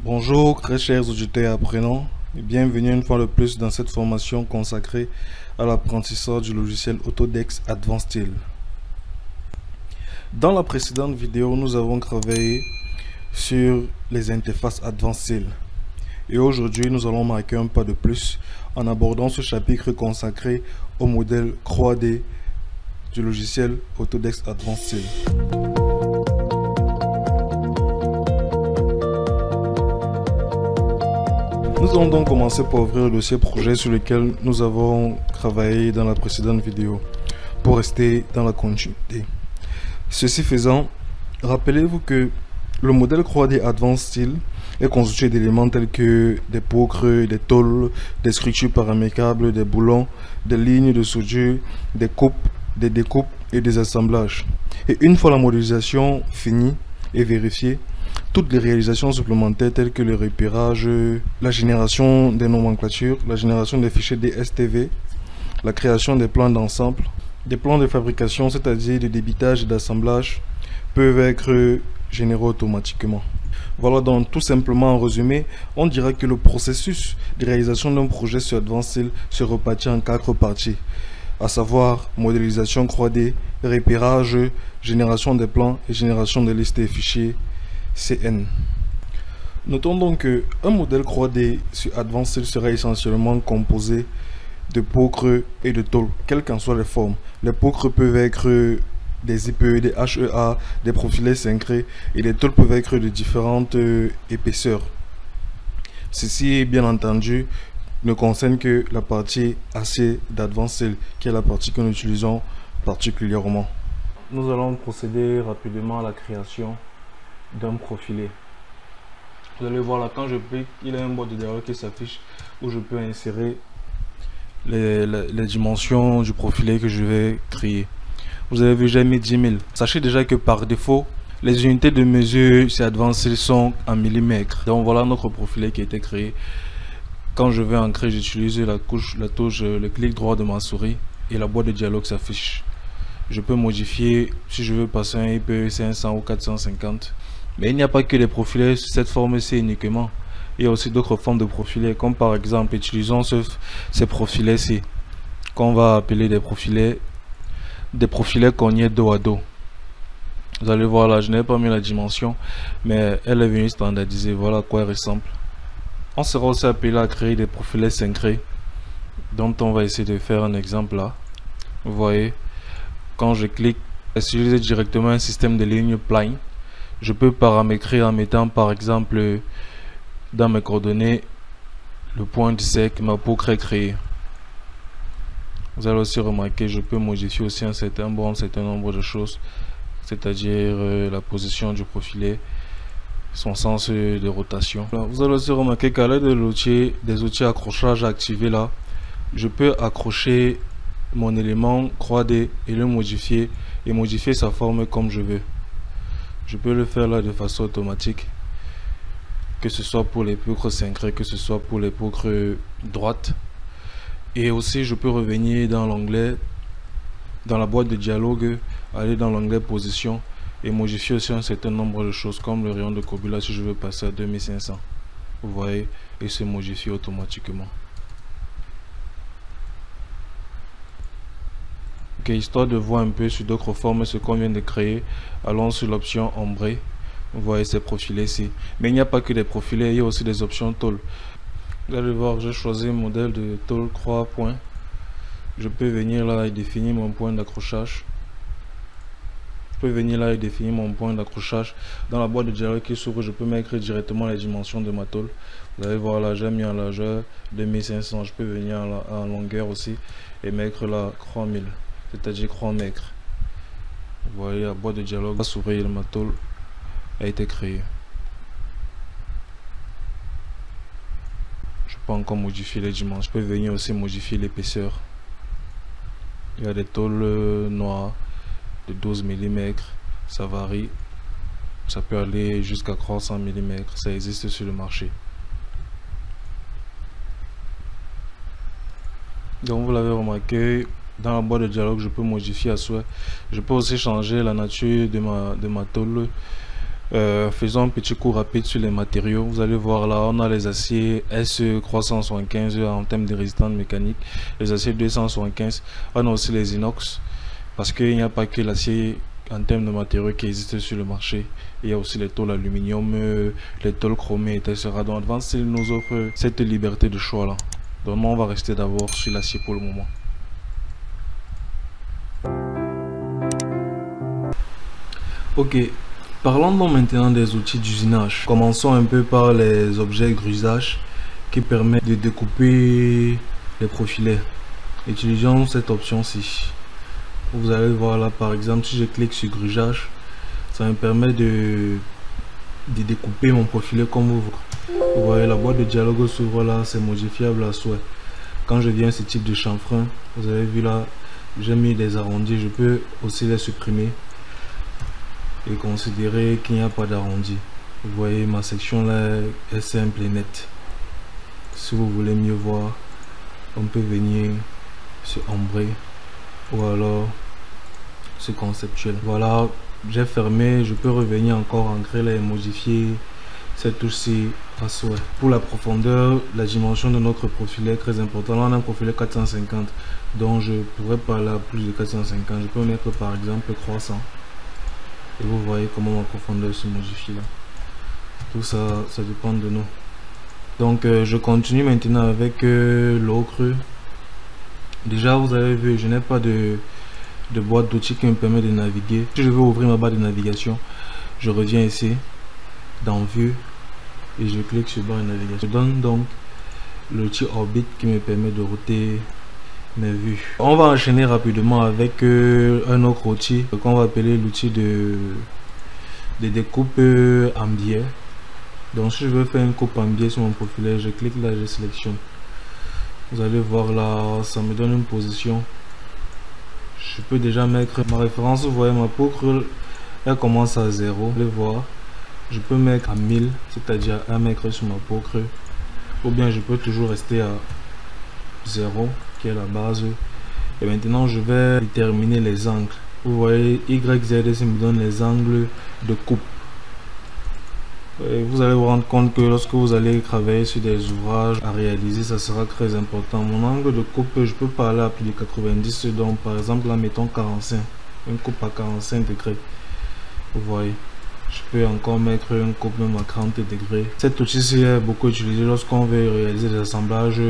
Bonjour très chers auditeurs et apprenants et bienvenue une fois de plus dans cette formation consacrée à l'apprentissage du logiciel Autodesk Advanced Style. Dans la précédente vidéo, nous avons travaillé sur les interfaces Advanced Style et aujourd'hui nous allons marquer un pas de plus en abordant ce chapitre consacré au modèle 3D du logiciel Autodesk Advanced Style. Nous allons donc commencer par ouvrir le dossier projet sur lequel nous avons travaillé dans la précédente vidéo pour rester dans la continuité. Ceci faisant, rappelez-vous que le modèle 3D Advanced Style est constitué d'éléments tels que des pots creux, des tôles, des structures paramétrables, des boulons, des lignes de soudure, des coupes, des découpes et des assemblages. Et une fois la modélisation finie et vérifiée, toutes les réalisations supplémentaires telles que le repérage, la génération des nomenclatures, la génération des fichiers DSTV, la création des plans d'ensemble, des plans de fabrication, c'est-à-dire de débitage et d'assemblage, peuvent être générés automatiquement. Voilà donc tout simplement en résumé, on dira que le processus de réalisation d'un projet sur Advanced Style se repartit en 4 parties, à savoir modélisation 3D, repérage, génération des plans et génération des listes de fichiers CN. Notons donc qu'un modèle 3D sur Advanced Style sera essentiellement composé de pots creux et de tôles, quelles qu'en soient les formes. Les pots creux peuvent être des IPE, des HEA, des profilets cintrés et les tôles peuvent être de différentes épaisseurs. Ceci, bien entendu, ne concerne que la partie AC d'Advanced Style, qui est la partie que nous utilisons particulièrement. Nous allons procéder rapidement à la création d'un profilé. Vous allez voir là, quand je clique, il y a un boîte de dialogue qui s'affiche où je peux insérer les dimensions du profilé que je vais créer. Vous avez vu, j'ai mis 10 000. Sachez déjà que par défaut, les unités de mesure chez Advanced Style sont en millimètres. Donc voilà notre profilé qui a été créé. Quand je vais ancrer, j'utilise la touche, le clic droit de ma souris et la boîte de dialogue s'affiche. Je peux modifier si je veux passer un IPE 500 ou 450. Mais il n'y a pas que des profilés sur cette forme-ci uniquement. Il y a aussi d'autres formes de profilés, comme par exemple, utilisons ces profilés-ci, qu'on va appeler des profilés cognés dos à dos. Vous allez voir là, je n'ai pas mis la dimension, mais elle est venue standardisée. Voilà à quoi elle ressemble. On sera aussi appelé à créer des profilés cintrés, dont on va essayer de faire un exemple là. Vous voyez, quand je clique, utiliser directement un système de lignes plane. Je peux paramétrer en mettant par exemple dans mes coordonnées le point du cercle, ma peau créée. Vous allez aussi remarquer, je peux modifier aussi un certain nombre de choses, c'est-à-dire la position du profilé, son sens de rotation. Vous allez aussi remarquer qu'à l'aide des outils accrochage activés là, je peux accrocher mon élément 3D et le modifier et modifier sa forme comme je veux. Je peux le faire là de façon automatique, que ce soit pour les poutres cintrées, que ce soit pour les poutres droites. Et aussi je peux revenir dans l'onglet, dans la boîte de dialogue, aller dans l'onglet position et modifier aussi un certain nombre de choses comme le rayon de courbure là si je veux passer à 2500. Vous voyez, et se modifier automatiquement. Ok, histoire de voir un peu sur d'autres formes ce qu'on vient de créer, allons sur l'option ombré. Vous voyez ces profilés ici. Mais il n'y a pas que des profilés, il y a aussi des options tôle. Vous allez voir, j'ai choisi un modèle de tôle 3 points. Je peux venir là et définir mon point d'accrochage. Je peux venir là et définir mon point d'accrochage. Dans la boîte de dialogue qui s'ouvre, je peux mettre directement les dimensions de ma tôle. Vous allez voir là, j'ai mis en largeur 2500. Je peux venir en longueur aussi et mettre là 3000. C'est-à-dire 3 mètres. Vous voyez, la boîte de dialogue va s'ouvrir et ma tôle a été créée. Je peux encore modifier les dimensions. Je peux venir aussi modifier l'épaisseur. Il y a des tôles noires de 12 mm. Ça varie. Ça peut aller jusqu'à 300 mm. Ça existe sur le marché. Donc vous l'avez remarqué, dans la boîte de dialogue, je peux modifier à souhait. Je peux aussi changer la nature de ma tôle. Faisons un petit coup rapide sur les matériaux. Vous allez voir là, on a les aciers S375 en termes de résistance mécanique, les aciers 275. On a aussi les inox, parce qu'il n'y a pas que l'acier en termes de matériaux qui existent sur le marché. Il y a aussi les tôles aluminium, les tôles chromées, etc. Donc Advanced Steel nous offre cette liberté de choix là. Donc on va rester d'abord sur l'acier pour le moment. Ok, parlons donc maintenant des outils d'usinage. Commençons un peu par les objets grusage qui permettent de découper les profilets. Utilisons cette option-ci. Vous allez voir là, par exemple, si je clique sur grusage, ça me permet de découper mon profilet comme vous voyez. La boîte de dialogue s'ouvre là, c'est modifiable à souhait. Quand je viens ce type de chanfrein, vous avez vu là, j'ai mis des arrondis, je peux aussi les supprimer et considérer qu'il n'y a pas d'arrondi. Vous voyez, ma section là est simple et nette. Si vous voulez mieux voir, on peut venir sur ombré ou alors sur conceptuel. Voilà, j'ai fermé, je peux revenir encore ancrer là et modifier cette touche-ci à souhait. Pour la profondeur, la dimension de notre profilet est très importante. Là, on a un profilet 450, donc je pourrais pas aller à plus de 450. Je peux mettre par exemple 300. Et vous voyez comment ma profondeur se modifie là. Tout ça, ça dépend de nous. Donc je continue maintenant avec l'ocre. Déjà vous avez vu, je n'ai pas de boîte d'outils qui me permet de naviguer. Si je veux ouvrir ma barre de navigation, je reviens ici dans vue et je clique sur barre de navigation. Je donne donc l'outil orbite qui me permet de router mes vues. On va enchaîner rapidement avec un autre outil qu'on va appeler l'outil de découpe en biais. Donc si je veux faire une coupe en biais sur mon profilet, je clique là, je sélectionne. Vous allez voir là, ça me donne une position. Je peux déjà mettre ma référence. Vous voyez ma poutre, elle commence à 0. Vous allez voir, je peux mettre à 1000, c'est-à-dire 1 mètre sur ma poutre, ou bien je peux toujours rester à 0 qui est la base. Et maintenant je vais déterminer les angles. Vous voyez YZ me donne les angles de coupe. Et vous allez vous rendre compte que lorsque vous allez travailler sur des ouvrages à réaliser, ça sera très important. Mon angle de coupe, je peux pas aller à plus de 90, donc par exemple là mettons 45, une coupe à 45 degrés. Vous voyez, je peux encore mettre une coupe même à 30 degrés. Cet outil est beaucoup utilisé lorsqu'on veut réaliser des assemblages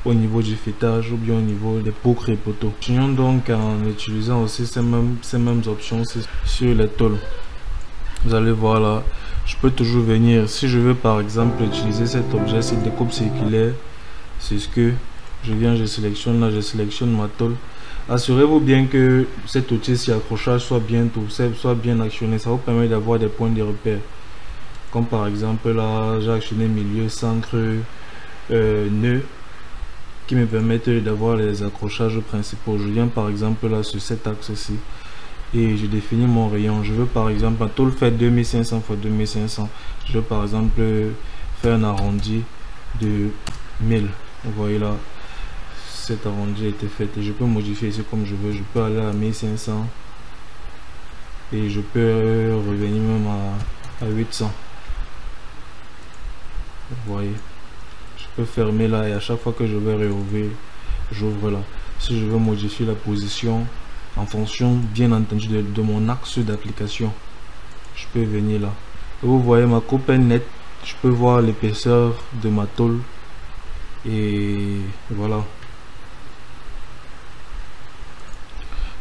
au niveau du fêtage ou bien au niveau des poutres et poteaux. Continuons donc en utilisant aussi ces mêmes options sur les tôles. Vous allez voir là, je peux toujours venir, si je veux par exemple utiliser cet objet, cette découpe circulaire, c'est ce que je viens, je sélectionne là, je sélectionne ma tôle. Assurez-vous bien que cet outil si accrochage soit bien actionné, ça vous permet d'avoir des points de repère. Comme par exemple là, j'ai actionné milieu, centre, nœud, qui me permettent d'avoir les accrochages principaux. Je viens par exemple là sur cet axe-ci et je définis mon rayon. Je veux par exemple, ma tôle fait 2500 x 2500. Je veux par exemple faire un arrondi de 1000. Vous voyez là, cet arrondi a été fait et je peux modifier ici comme je veux. Je peux aller à 1500 et je peux revenir même à 800. Vous voyez, je peux fermer là et à chaque fois que je vais réouvrir, j'ouvre là. Si je veux modifier la position en fonction bien entendu de mon axe d'application, je peux venir là. Et vous voyez ma coupe est nette, je peux voir l'épaisseur de ma tôle et voilà.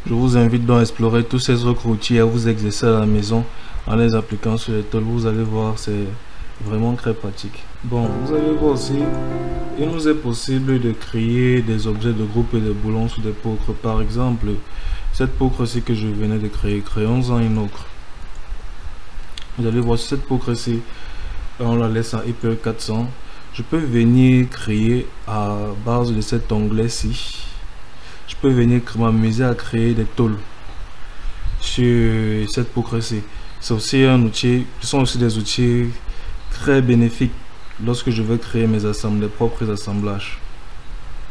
Je vous invite donc à explorer tous ces autres outils et à vous exercer à la maison en les appliquant sur les tôles. Vous allez voir, c'est vraiment très pratique. Bon, vous allez voir aussi, il nous est possible de créer des objets de groupe et de boulons sur des poutres. Par exemple, cette poutre-ci que je venais de créer, créons-en une autre. Vous allez voir cette poutre-ci, on la laisse en IP 400. Je peux venir créer à base de cet onglet-ci. Je peux venir m'amuser à créer des tôles sur cette poutre-ci. C'est aussi un outil, ce sont aussi des outils très bénéfiques lorsque je veux créer mes propres assemblages.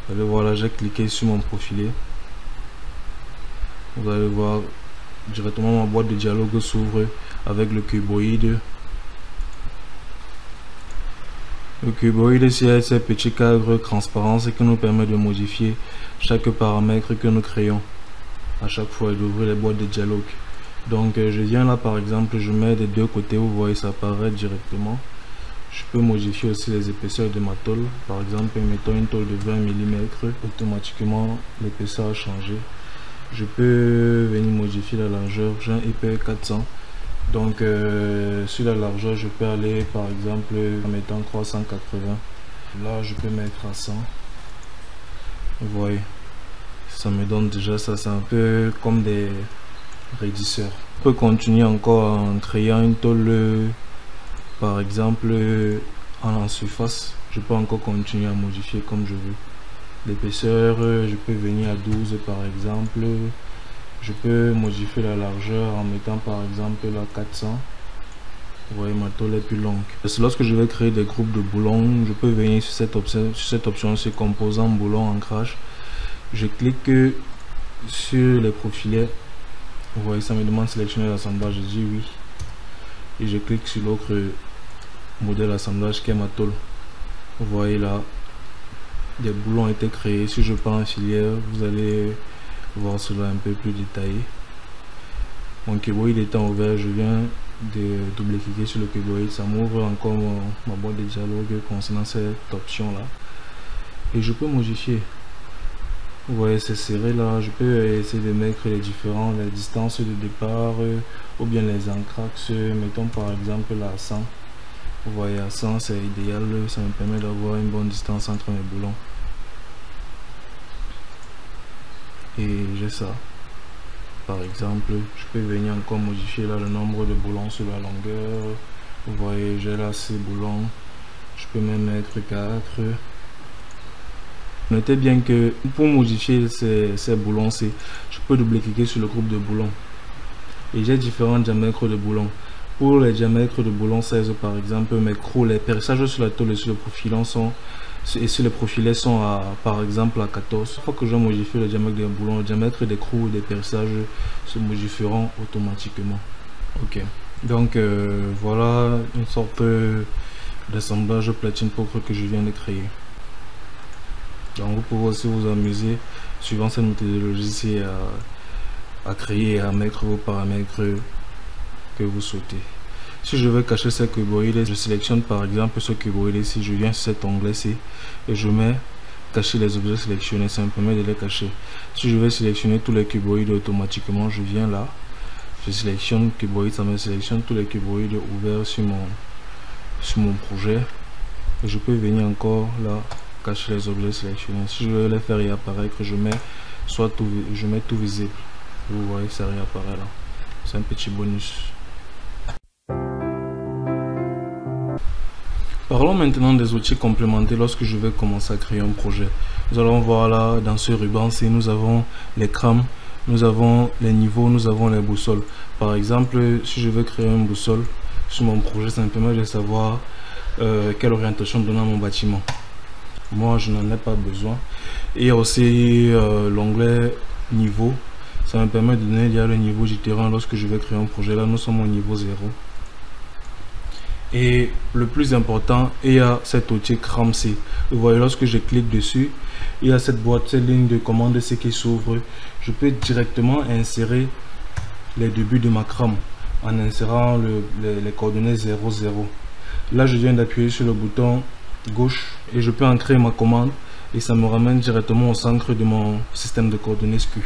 Vous allez voir là, j'ai cliqué sur mon profilet. Vous allez voir directement ma boîte de dialogue s'ouvre avec le cuboïde. Le cuboïde, c'est ces petits cadres transparents qui nous permet de modifier chaque paramètre que nous créons à chaque fois et d'ouvrir les boîtes de dialogue. Donc je viens là par exemple, je mets des deux côtés, vous voyez ça apparaît directement. Je peux modifier aussi les épaisseurs de ma tôle. Par exemple, mettons une tôle de 20 mm, automatiquement l'épaisseur a changé. Je peux venir modifier la largeur, j'ai un IP 400. Donc sur la largeur, je peux aller par exemple en mettant 380. Là, je peux mettre à 100. Vous voyez, ça me donne déjà ça, c'est un peu comme des raidisseurs. Je peux continuer encore en créant une tôle, par exemple en surface. Je peux encore continuer à modifier comme je veux. L'épaisseur, je peux venir à 12 par exemple. Je peux modifier la largeur en mettant par exemple la 400. Vous voyez, ma tôle est plus longue. Lorsque je vais créer des groupes de boulons, je peux venir sur cette option, sur composant boulon ancrage. Je clique sur les profilets. Vous voyez, ça me demande de sélectionner l'assemblage. Je dis oui. Et je clique sur l'autre modèle assemblage qui est ma tôle. Vous voyez là, des boulons ont été créés. Si je prends en filière, vous allez voir cela un peu plus détaillé. Mon cuboïde étant ouvert, je viens de double-cliquer sur le cuboïde. Ça m'ouvre encore ma boîte de dialogue concernant cette option là. Et je peux modifier. Vous voyez, c'est serré là. Je peux essayer de mettre les distances de départ ou bien les encrax. Mettons par exemple à 100. Vous voyez, à 100 c'est idéal. Ça me permet d'avoir une bonne distance entre mes boulons. Et j'ai ça. Par exemple, je peux venir encore modifier là le nombre de boulons sur la longueur. Vous voyez, j'ai là 6 boulons. Je peux même mettre 4. Notez bien que pour modifier ces boulons, je peux double-cliquer sur le groupe de boulons. Et j'ai différents diamètres de boulons. Pour les diamètres de boulons 16 par exemple, les perçages sur la tôle et sur le profilant sont les profilets sont à, par exemple à 14. Une fois que je modifie le diamètre des boulons, le diamètre des crous et des perçages se modifieront automatiquement. Ok, donc voilà une sorte d'assemblage platine poker que je viens de créer. Donc vous pouvez aussi vous amuser suivant cette méthodologie à créer et à mettre vos paramètres que vous souhaitez. Si je veux cacher ce cuboïde, je sélectionne par exemple ce cuboïde ici, je viens sur cet onglet-ci et je mets cacher les objets sélectionnés, ça me permet de les cacher. Si je veux sélectionner tous les cuboïdes automatiquement, je viens là, je sélectionne cuboïde, ça me sélectionne tous les cuboïdes ouverts sur mon projet et je peux venir encore là cacher les objets sélectionnés. Si je veux les faire réapparaître, je mets tout visible. Vous voyez, ça réapparaît là. C'est un petit bonus. Parlons maintenant des outils complémentaires lorsque je vais commencer à créer un projet. Nous allons voir là dans ce ruban-ci, nous avons les crams, nous avons les niveaux, nous avons les boussoles. Par exemple, si je veux créer une boussole sur mon projet, ça me permet de savoir quelle orientation donner à mon bâtiment. Moi, je n'en ai pas besoin. Et il y a aussi l'onglet niveau. Ça me permet de donner le niveau du terrain lorsque je vais créer un projet. Là, nous sommes au niveau 0. Et le plus important, il y a cet outil CRAM-C. Vous voyez, lorsque je clique dessus, il y a cette boîte, cette ligne de commande C qui s'ouvre. Je peux directement insérer les débuts de ma CRAM en insérant les coordonnées 0, 0. Là, je viens d'appuyer sur le bouton gauche et je peux entrer ma commande et ça me ramène directement au centre de mon système de coordonnées SKU.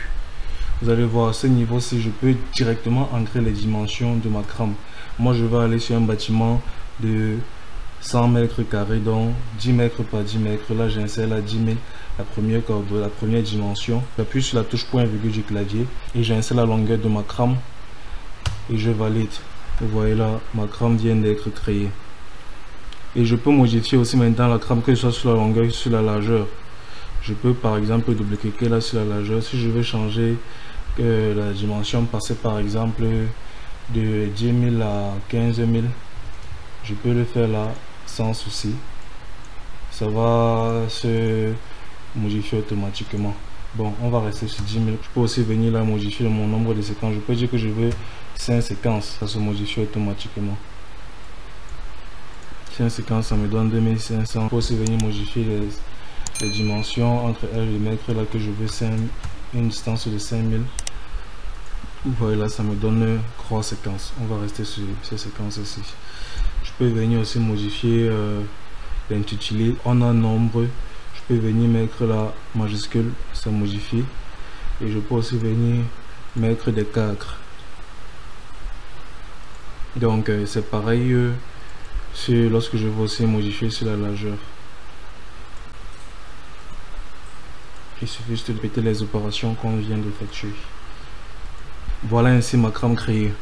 Vous allez voir à ce niveau-ci, je peux directement ancrer les dimensions de ma CRAM. Moi, je vais aller sur un bâtiment de 100 mètres carrés, donc 10 mètres par 10 mètres. Là, j'insère la 10 000, la première dimension. J'appuie sur la touche point virgule du clavier et j'insère la longueur de ma CRAM et je valide. Vous voyez là, ma CRAM vient d'être créée. Et je peux modifier aussi maintenant la CRAM, que ce soit sur la longueur ou sur la largeur. Je peux par exemple double-cliquer là sur la largeur. Si je veux changer la dimension, passer par exemple de 10 000 à 15 000, je peux le faire là sans souci. Ça va se modifier automatiquement. Bon, on va rester sur 10 000. Je peux aussi venir là modifier mon nombre de séquences. Je peux dire que je veux C'est une séquence, ça se modifie automatiquement. C'est une séquence, ça me donne 2500. Il faut aussi venir modifier les dimensions entre elles et mettre là que je veux une distance de 5000. Voilà, ça me donne 3 séquences. On va rester sur ces séquences ici. Je peux venir aussi modifier l'intitulé en un nombre. Je peux venir mettre la majuscule, ça modifie. Et je peux aussi venir mettre des cadres. Donc c'est pareil lorsque je veux aussi modifier sur la largeur. Il suffit juste de répéter les opérations qu'on vient d'effectuer. Voilà ainsi ma crème créée.